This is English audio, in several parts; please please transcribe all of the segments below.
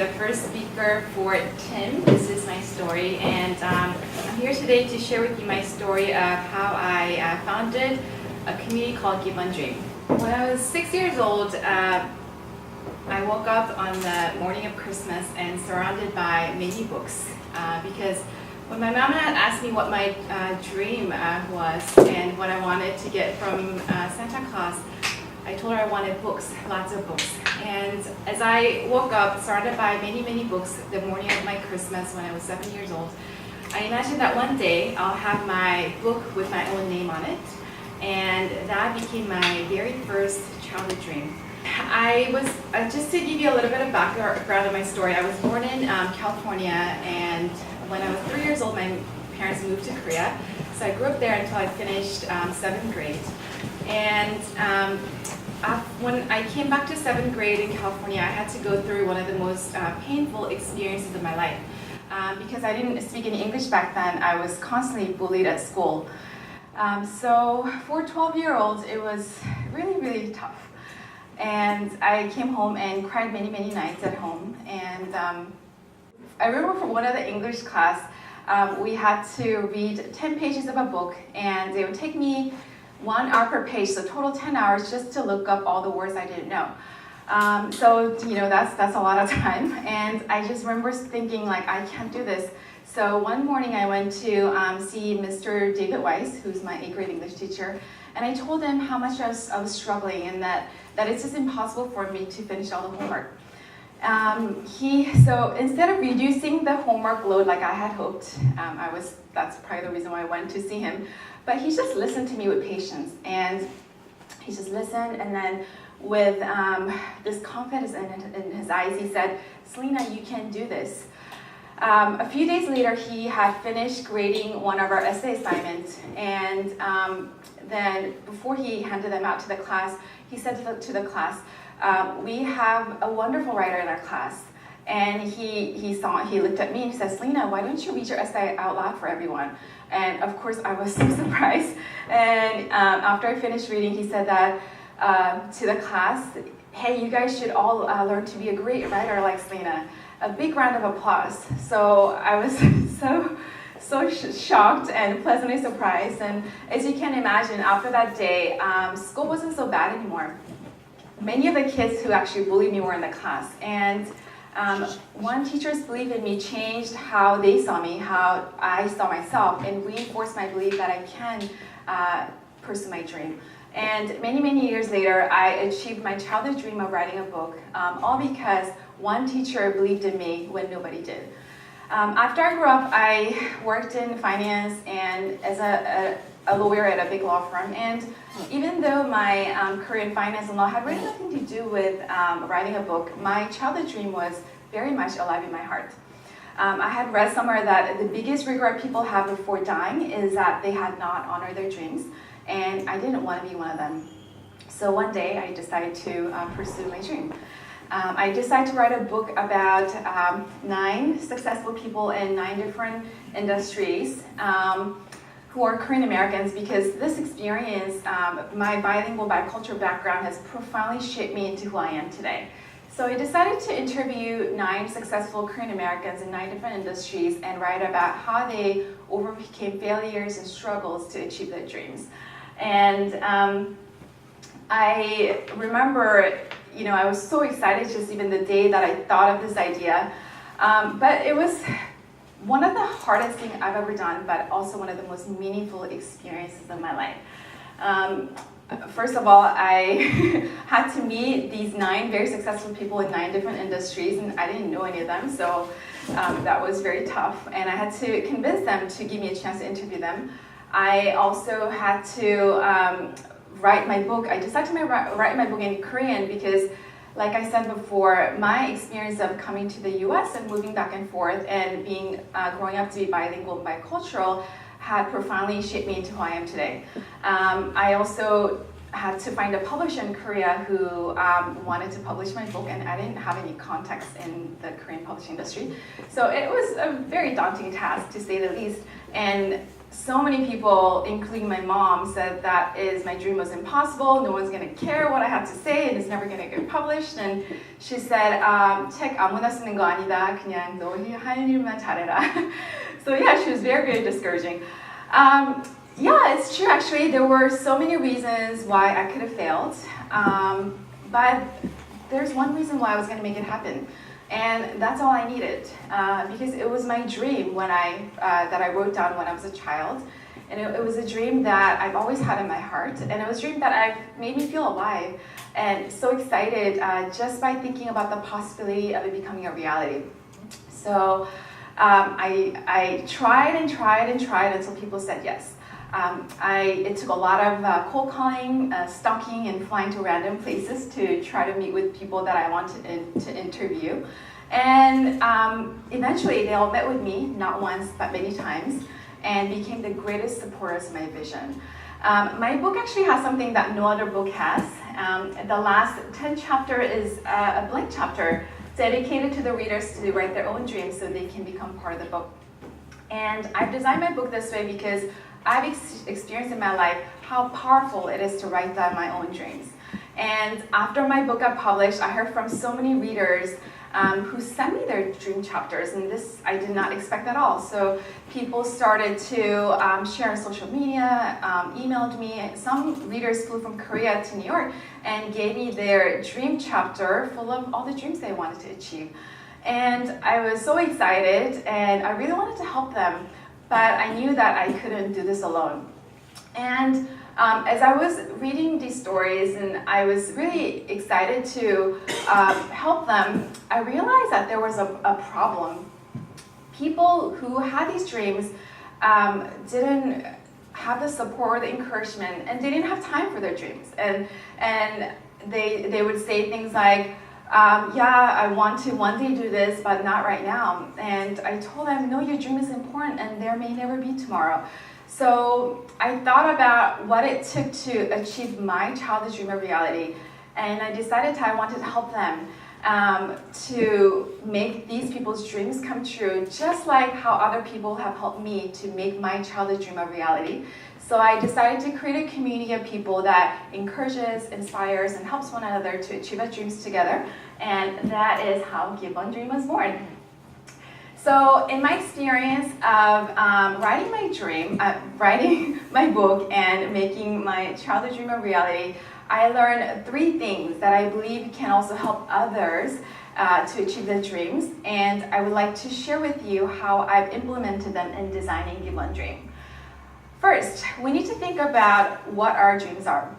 the first speaker for Tim. This is my story, and I'm here today to share with you my story of how I founded a community called Give One Dream. When I was 6 years old, I woke up on the morning of Christmas and surrounded by many books because when my mama had asked me what my dream was and what I wanted to get from Santa Claus, I told her I wanted books, lots of books. And as I woke up, surrounded by many, many books the morning of my Christmas when I was 7 years old, I imagined that one day I'll have my book with my own name on it. And that became my very first childhood dream. I was, just to give you a little bit of background of my story, I was born in California, and when I was 3 years old, my parents moved to Korea. So I grew up there until I finished 7th grade. And when I came back to 7th grade in California, I had to go through one of the most painful experiences of my life. Because I didn't speak any English back then, I was constantly bullied at school. So for a 12-year-old, it was really, really tough. And I came home and cried many, many nights at home. And I remember for one of the English class, we had to read 10 pages of a book, and it would take me 1 hour per page, so total 10 hours just to look up all the words I didn't know. So, you know, that's a lot of time. And I just remember thinking, like, I can't do this. So one morning I went to see Mr. David Weiss, who's my 8th grade English teacher, and I told him how much I was struggling and that it's just impossible for me to finish all the homework. So instead of reducing the homework load like I had hoped, that's probably the reason why I went to see him, but he just listened to me with patience, and he just listened, and then with this confidence in his eyes, he said, "Celina, you can do this." A few days later, he had finished grading one of our essay assignments, and then before he handed them out to the class, he said to the class, "We have a wonderful writer in our class." And he looked at me and he said, "Celina, why don't you read your essay out loud for everyone?" And of course, I was so surprised. And after I finished reading, he said that to the class, "Hey, you guys should all learn to be a great writer like Celina." A big round of applause. So I was so shocked and pleasantly surprised. And as you can imagine, after that day, school wasn't so bad anymore. Many of the kids who actually bullied me were in the class. And one teacher's belief in me changed how they saw me, how I saw myself, and reinforced my belief that I can pursue my dream. And many, many years later, I achieved my childhood dream of writing a book, all because one teacher believed in me when nobody did. After I grew up, I worked in finance and as a lawyer at a big law firm. And even though my career in finance and law had really nothing to do with writing a book, my childhood dream was very much alive in my heart. I had read somewhere that the biggest regret people have before dying is that they had not honored their dreams. And I didn't want to be one of them. So one day I decided to pursue my dream. I decided to write a book about 9 successful people in 9 different industries who are Korean Americans, because this experience, my bilingual, bicultural background has profoundly shaped me into who I am today. So I decided to interview 9 successful Korean Americans in 9 different industries and write about how they overcame failures and struggles to achieve their dreams. And I remember, you know, I was so excited just even the day that I thought of this idea. But it was one of the hardest things I've ever done, but also one of the most meaningful experiences of my life. First of all, I had to meet these 9 very successful people in 9 different industries, and I didn't know any of them, so that was very tough. And I had to convince them to give me a chance to interview them. I also had to write my book. I decided to write my book in Korean because, like I said before, my experience of coming to the US and moving back and forth and growing up to be bilingual and bicultural had profoundly shaped me into who I am today. I also had to find a publisher in Korea who wanted to publish my book, and I didn't have any contacts in the Korean publishing industry. So it was a very daunting task, to say the least. And so many people, including my mom, said that my dream was impossible. No one's gonna care what I have to say, and it's never gonna get published. And she said, 책 아무나 쓰는 거 아니다. 그냥 너 할 일만 잘해라. So yeah, she was very, very discouraging. Yeah, it's true. Actually, there were so many reasons why I could have failed, but there's one reason why I was gonna make it happen. And that's all I needed, because it was my dream that I wrote down when I was a child, and it was a dream that I've always had in my heart, and it was a dream that made me feel alive and so excited just by thinking about the possibility of it becoming a reality. So I tried and tried and tried until people said yes. It took a lot of cold calling, stalking, and flying to random places to try to meet with people that I wanted to interview. And eventually they all met with me, not once, but many times, and became the greatest supporters of my vision. My book actually has something that no other book has. The last 10 chapter is a blank chapter dedicated to the readers to write their own dreams so they can become part of the book. And I've designed my book this way because I've experienced in my life how powerful it is to write down my own dreams. And after my book got published, I heard from so many readers who sent me their dream chapters, and this I did not expect at all. So people started to share on social media, emailed me. Some readers flew from Korea to New York and gave me their dream chapter full of all the dreams they wanted to achieve. And I was so excited, and I really wanted to help them. But I knew that I couldn't do this alone. And as I was reading these stories and I was really excited to help them, I realized that there was a problem. People who had these dreams didn't have the support, the encouragement, and they didn't have time for their dreams. And they would say things like, yeah, I want to one day do this, but not right now. And I told them, no, your dream is important and there may never be tomorrow. So I thought about what it took to achieve my childhood dream of reality. And I decided I wanted to help them to make these people's dreams come true, just like how other people have helped me to make my childhood dream a reality. So I decided to create a community of people that encourages, inspires, and helps one another to achieve our dreams together. And that is how Give One Dream was born. So in my experience of writing my dream, writing my book and making my childhood dream a reality, I learned 3 things that I believe can also help others to achieve their dreams. And I would like to share with you how I've implemented them in designing Give One Dream. First, we need to think about what our dreams are.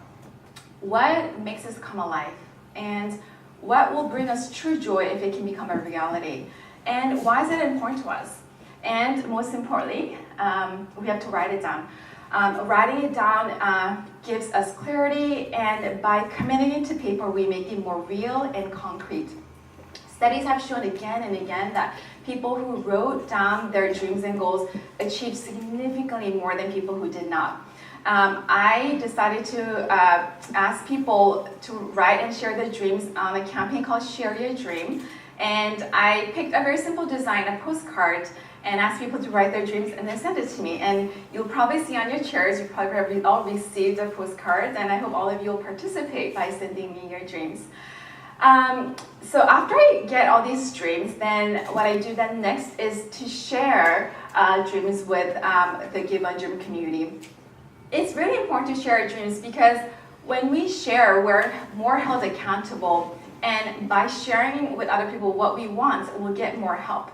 What makes us come alive? And what will bring us true joy if it can become a reality? And why is it important to us? And most importantly, we have to write it down. Writing it down gives us clarity, and by committing it to paper, we make it more real and concrete. Studies have shown again and again that people who wrote down their dreams and goals achieved significantly more than people who did not. I decided to ask people to write and share their dreams on a campaign called Share Your Dream. And I picked a very simple design, a postcard, and asked people to write their dreams and then send it to me. And you'll probably see on your chairs, you probably have all received a postcard, and I hope all of you will participate by sending me your dreams. So after I get all these dreams, then what I do then next is to share dreams with the Give One Dream community. It's really important to share our dreams because when we share, we're more held accountable, and by sharing with other people what we want, we'll get more help.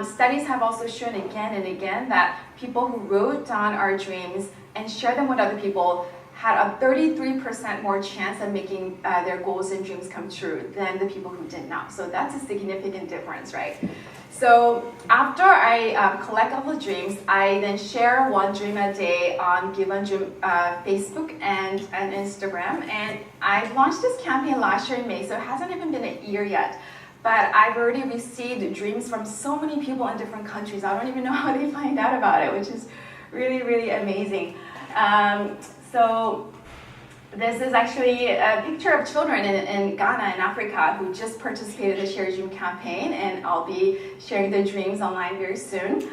Studies have also shown again and again that people who wrote down our dreams and shared them with other people had a 33% more chance of making their goals and dreams come true than the people who did not. So that's a significant difference, right? So after I collect all the dreams, I then share one dream a day on Give One Dream Facebook and Instagram. And I launched this campaign last year in May, so it hasn't even been a year yet. But I've already received dreams from so many people in different countries. I don't even know how they find out about it, which is really, really amazing. So this is actually a picture of children in Ghana in Africa who just participated in the Share Dream campaign, and I'll be sharing their dreams online very soon.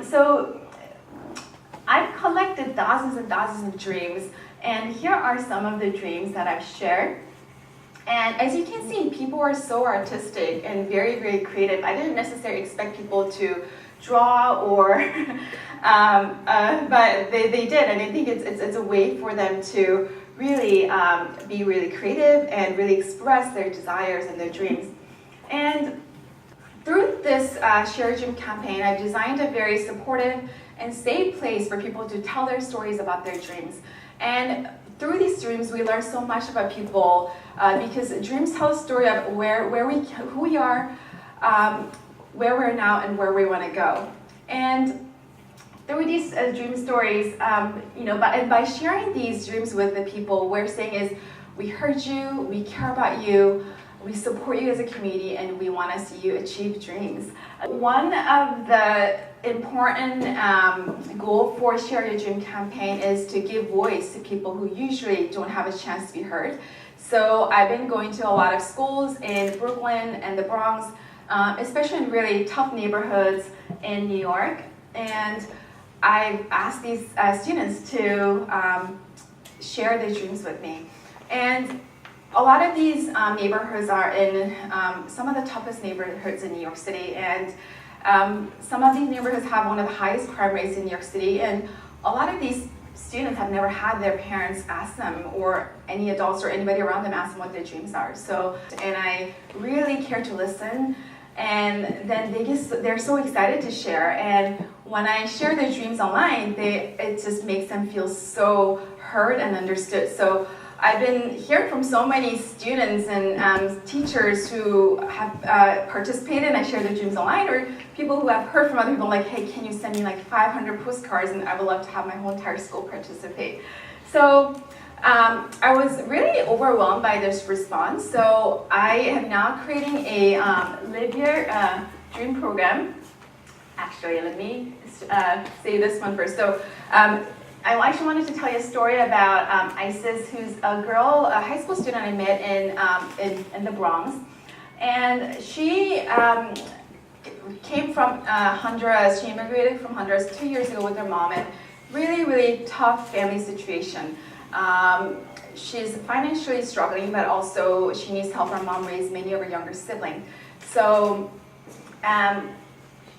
So I've collected dozens and dozens of dreams, and here are some of the dreams that I've shared. And as you can see, people are so artistic and very, very creative. I didn't necessarily expect people to draw or, but they did, and I think it's a way for them to really be really creative and really express their desires and their dreams. And through this Share Dream campaign, I've designed a very supportive and safe place for people to tell their stories about their dreams. And through these dreams, we learn so much about people because dreams tell a story of who we are, where we're now, and where we want to go. And through these dream stories, by sharing these dreams with the people, we're saying is, we heard you, we care about you, we support you as a community, and we want to see you achieve dreams. One of the important goal for Share Your Dream campaign is to give voice to people who usually don't have a chance to be heard. So I've been going to a lot of schools in Brooklyn and the Bronx, especially in really tough neighborhoods in New York, and I've asked these students to share their dreams with me. And a lot of these neighborhoods are in some of the toughest neighborhoods in New York City, and some of these neighborhoods have one of the highest crime rates in New York City, and a lot of these students have never had their parents ask them, or any adults or anybody around them ask them what their dreams are. So, and I really care to listen, and then they're so excited to share. And when I share their dreams online, it just makes them feel so heard and understood. So I've been hearing from so many students and teachers who have participated and I share their dreams online, or people who have heard from other people like, hey, can you send me like 500 postcards, and I would love to have my whole entire school participate. So I was really overwhelmed by this response. So I am now creating a Live Your Dream program. Actually, let me say this one first. So I actually wanted to tell you a story about Isis, who's a girl, a high school student I met in the Bronx. And she came from Honduras. She immigrated from Honduras 2 years ago with her mom, and really, really tough family situation. She's financially struggling, but also she needs help. Her mom raised many of her younger siblings. So,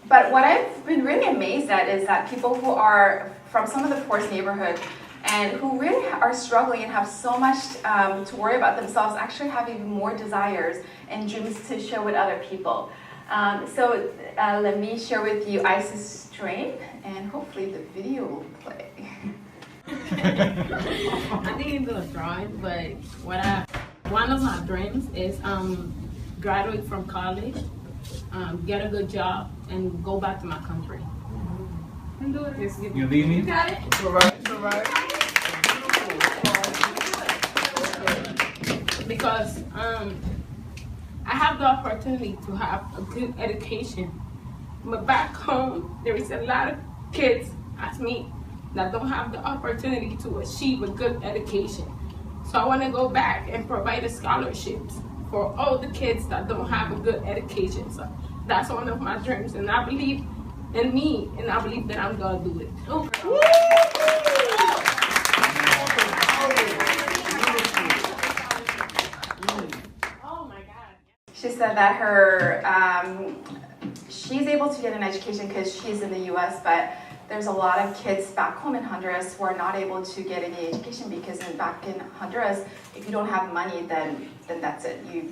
but what I've been really amazed at is that people who are from some of the poorest neighborhoods and who really are struggling and have so much to worry about themselves actually have even more desires and dreams to share with other people. So let me share with you Isis' dream, and hopefully the video will play. I didn't do a drawing, but one of my dreams is graduate from college, get a good job, and go back to my country. You leave me? You got it? It's all right. Because I have the opportunity to have a good education. But back home, there is a lot of kids, as me, that don't have the opportunity to achieve a good education. So I want to go back and provide scholarships for all the kids that don't have a good education. So that's one of my dreams, and I believe in me, and I believe that I'm gonna do it. Oh my God. She said that she's able to get an education because she's in the US, but there's a lot of kids back home in Honduras who are not able to get any education because back in Honduras, if you don't have money, then that's it. You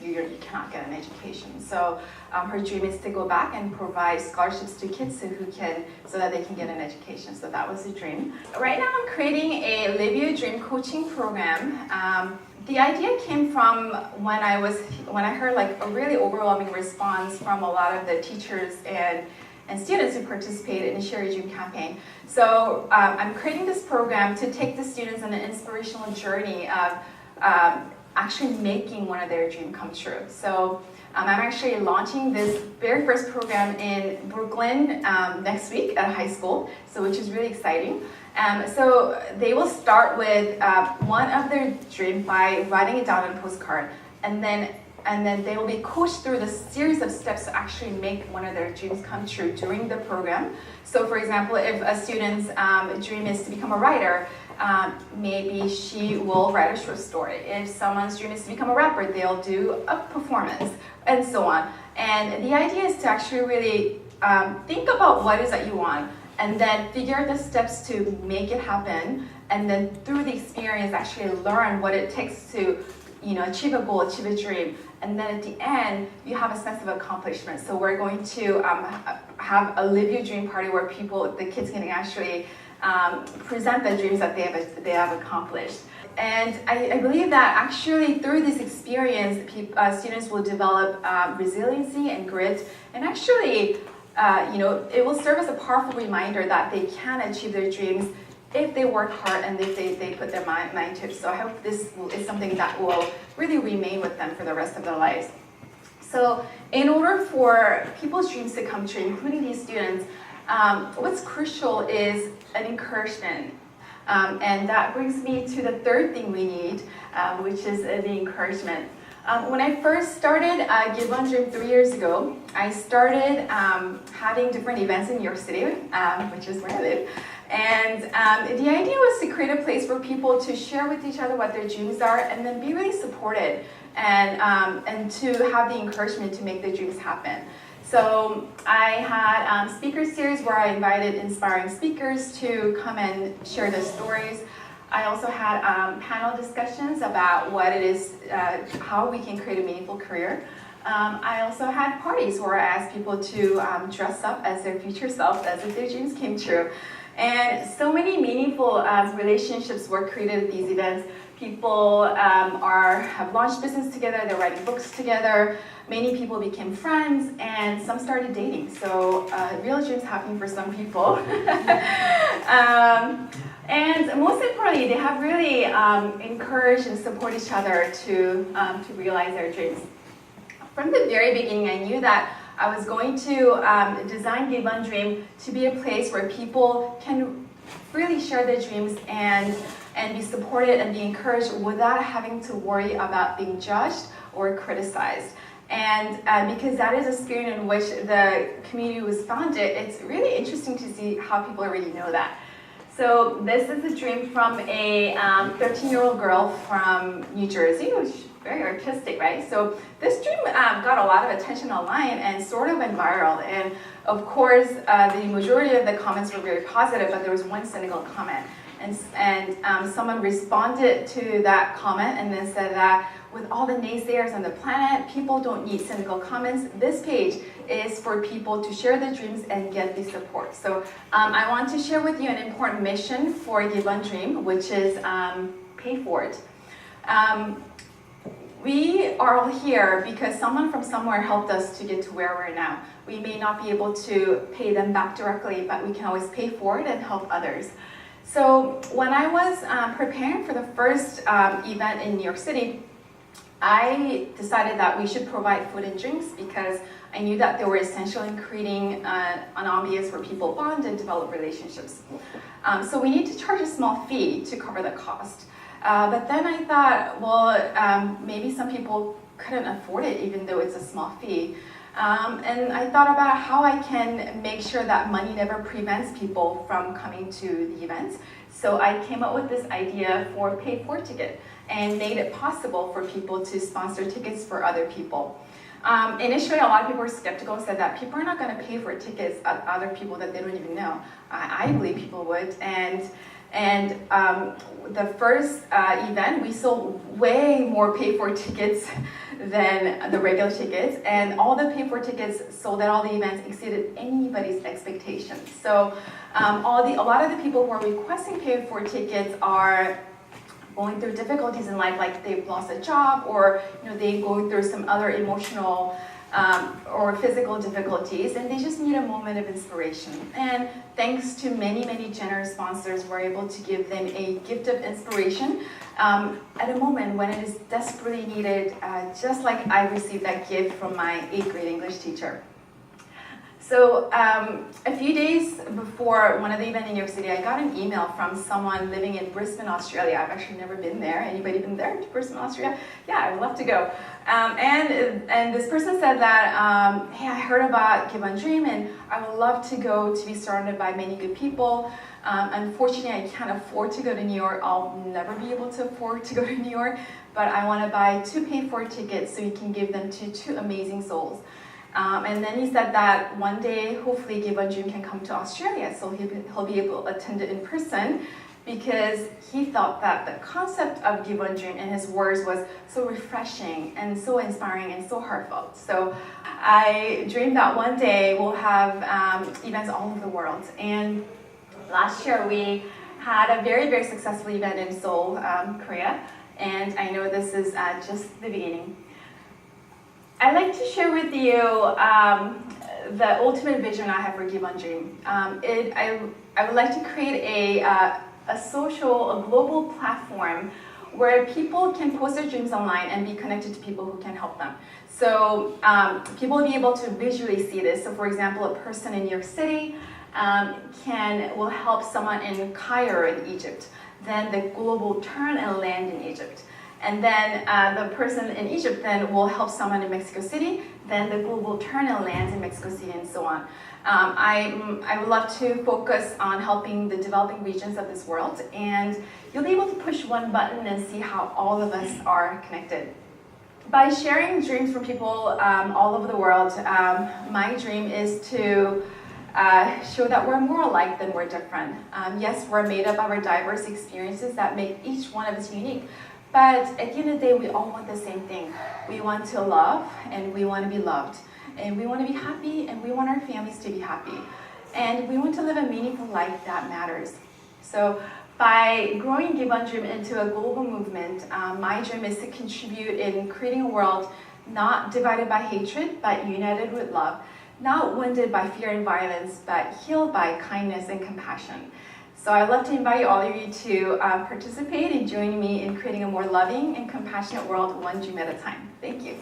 cannot get an education. So her dream is to go back and provide scholarships to kids so that they can get an education. So that was the dream. Right now I'm creating a Live Your Dream coaching program. The idea came from when I heard like a really overwhelming response from a lot of the teachers and students who participated in the Share Your Dream campaign. So I'm creating this program to take the students on an inspirational journey of actually making one of their dreams come true. So I'm actually launching this very first program in Brooklyn next week at a high school, which is really exciting. So they will start with one of their dreams by writing it down on a postcard, and then and then they will be coached through the series of steps to actually make one of their dreams come true during the program. So for example, if a student's dream is to become a writer, maybe she will write a short story. If someone's dream is to become a rapper, they'll do a performance, and so on. And the idea is to actually really think about what it is that you want, and then figure out the steps to make it happen, and then through the experience actually learn what it takes to achieve a goal, achieve a dream. And then at the end, you have a sense of accomplishment. So we're going to have a Live Your Dream party where the kids can actually present the dreams that they have accomplished. And I believe that actually through this experience, students will develop resiliency and grit, and actually, it will serve as a powerful reminder that they can achieve their dreams if they work hard and if they put their mind to it. So I hope this is something that will really remain with them for the rest of their lives. So in order for people's dreams to come true, including these students, what's crucial is an encouragement. And that brings me to the third thing we need, which is the encouragement. When I first started Give One Dream 3 years ago, I started having different events in New York City, which is where I live. And the idea was to create a place for people to share with each other what their dreams are, and then be really supported, and to have the encouragement to make the dreams happen. So I had speaker series where I invited inspiring speakers to come and share their stories. I also had panel discussions about what it is, how we can create a meaningful career. I also had parties where I asked people to dress up as their future self, as if their dreams came true. And so many meaningful relationships were created at these events. People have launched business together, they're writing books together. Many people became friends, and some started dating. So real dreams happening for some people. And most importantly, they have really encouraged and support each other to realize their dreams. From the very beginning, I knew that I was going to design Give One Dream to be a place where people can really share their dreams and be supported and be encouraged without having to worry about being judged or criticized. And because that is a spirit in which the community was founded, it's really interesting to see how people already know that. So this is a dream from a 13-year-old girl from New Jersey, which is very artistic, right? So this dream got a lot of attention online and sort of went viral. And of course, the majority of the comments were very positive, but there was one cynical comment. And someone responded to that comment and then said that with all the naysayers on the planet, people don't need cynical comments. This page is for people to share their dreams and get the support. So I want to share with you an important mission for Give One Dream, which is pay for it. We are all here because someone from somewhere helped us to get to where we're now. We may not be able to pay them back directly, but we can always pay for it and help others. So when I was preparing for the first event in New York City, I decided that we should provide food and drinks because I knew that they were essential in creating an ambience where people bond and develop relationships. So we need to charge a small fee to cover the cost. But then I thought, well, maybe some people couldn't afford it even though it's a small fee. And I thought about how I can make sure that money never prevents people from coming to the events. So I came up with this idea for pay for ticket and made it possible for people to sponsor tickets for other people. Initially, a lot of people were skeptical and said that people are not going to pay for tickets at other people that they don't even know. I believe people would. And the first event, we sold way more pay-for tickets than the regular tickets, and all the pay-for tickets sold at all the events exceeded anybody's expectations. So a lot of the people who are requesting pay-for tickets are going through difficulties in life, like they've lost a job, or they're going through some other emotional or physical difficulties, and they just need a moment of inspiration. And thanks to many, many generous sponsors, we're able to give them a gift of inspiration at a moment when it is desperately needed, just like I received that gift from my 8th grade English teacher. So a few days before one of the events in New York City, I got an email from someone living in Brisbane, Australia. I've actually never been there. Anybody been there to Brisbane, Australia? Yeah, I would love to go. And this person said that, hey, I heard about Give One Dream, and I would love to go to be surrounded by many good people. Unfortunately, I can't afford to go to New York. I'll never be able to afford to go to New York, but I want to buy 2 paid-for tickets so you can give them to 2 amazing souls. And then he said that one day, hopefully, Give One Dream can come to Australia, so he'll be able to attend it in person, because he thought that the concept of Give One Dream in his words was so refreshing and so inspiring and so heartfelt. So I dreamed that one day we'll have events all over the world. And last year we had a very, very successful event in Seoul, Korea, and I know this is just the beginning. I'd like to share with you the ultimate vision I have for Give One Dream. I would like to create a global platform where people can post their dreams online and be connected to people who can help them. So people will be able to visually see this. So for example, a person in New York City will help someone in Cairo in Egypt. Then the global will turn and land in Egypt. And then the person in Egypt then will help someone in Mexico City. Then the global turn and lands in Mexico City, and so on. I would love to focus on helping the developing regions of this world, and you'll be able to push one button and see how all of us are connected. By sharing dreams from people all over the world, my dream is to show that we're more alike than we're different. Yes, we're made up of our diverse experiences that make each one of us unique. But at the end of the day, we all want the same thing. We want to love, and we want to be loved. And we want to be happy, and we want our families to be happy. And we want to live a meaningful life that matters. So by growing Give One Dream into a global movement, my dream is to contribute in creating a world not divided by hatred, but united with love. Not wounded by fear and violence, but healed by kindness and compassion. So I'd love to invite all of you to participate and join me in creating a more loving and compassionate world, one dream at a time. Thank you.